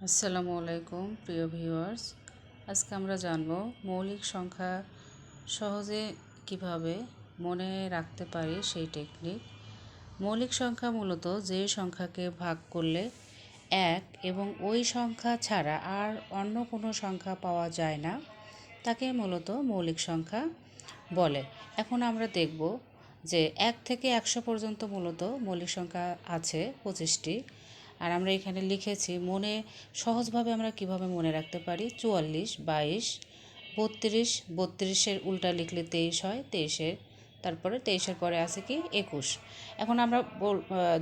আসসালামু আলাইকুম প্রিয় ভিউয়ার্স। আজকে আমরা জানব মৌলিক সংখ্যা সহজে কিভাবে মনে রাখতে পারি সেই টেকনিক। মৌলিক সংখ্যা মূলত যে সংখ্যাকে ভাগ করলে এক এবং ওই সংখ্যা ছাড়া আর অন্য কোনো সংখ্যা পাওয়া যায় না, তাকে মূলত মৌলিক সংখ্যা বলে। এখন আমরা দেখব যে 1 থেকে 100 পর্যন্ত মূলত মৌলিক সংখ্যা আছে 25টি। আর আমরা এখানে লিখেছি সহজভাবে আমরা কিভাবে মনে রাখতে পারি। 44, 22, 32, 32-এর উল্টা লিখলে 23 হয়, 23-এর তারপরে 23-এর পরে আছে কি 21। এখন আমরা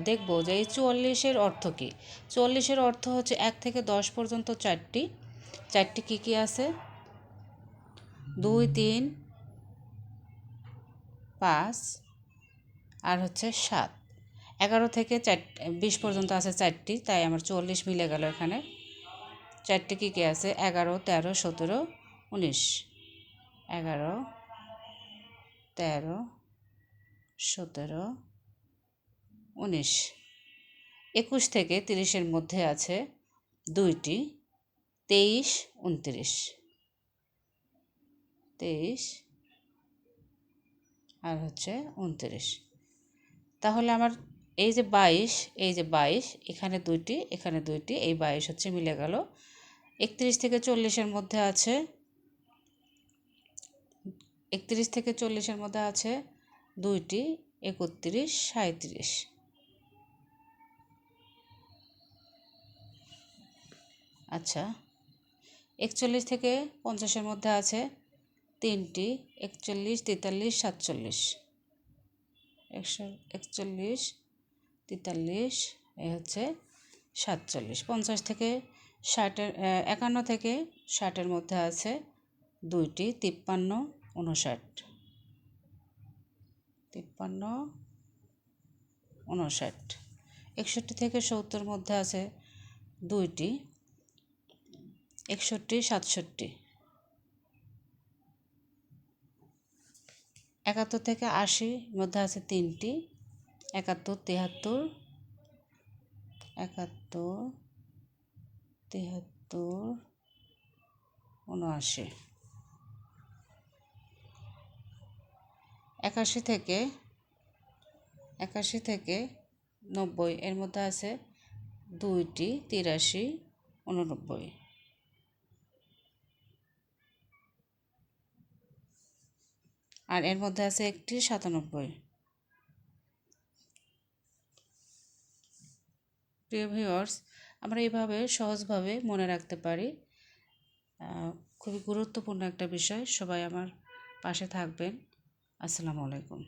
দেখব যে এই 44-এর অর্থ কী। 44-এর অর্থ হচ্ছে 1 থেকে 10 পর্যন্ত চারটি কী আছে? 2, 3, 5 আর হচ্ছে 7। 11 থেকে 20 পর্যন্ত আছে 4টি, তাই আমার 44 মিলে গেল এখানে। 4টি কী আছে? 11, 13, 17, 19। 11, 13, 17, 19। 21 থেকে 30-এর মধ্যে আছে 2টি, 23, 29। 23 আর হচ্ছে 29। তাহলে আমার এই যে 22, এখানে 2টি, এখানে 2টি, এই 22 হচ্ছে মিলে গেল। 31 থেকে 40-এর মধ্যে আছে 2টি, 31, 37। আচ্ছা, 41 থেকে 50-এর মধ্যে আছে 3টি, 41, 43, 47। 41, 43, এই হচ্ছে 47। 50 থেকে 51 থেকে 60-এর মধ্যে আছে 2টি, 53, 59। 53, 59। 61 থেকে 70-এর মধ্যে আছে 2টি, 61, 67। 71 থেকে 80-এর মধ্যে আছে 3টি, 71, 73, 71, 73, 79। 81 থেকে 90-এর মধ্যে আছে 2টি, 83, 89। আর এর মধ্যে আছে 1টি, 97। প্রিয় ভিউয়ার্স, আমরা এইভাবে সহজভাবে মনে রাখতে পারি। খুবই গুরুত্বপূর্ণ একটা বিষয়। সবাই আমার পাশে থাকবেন। আসসালামু আলাইকুম।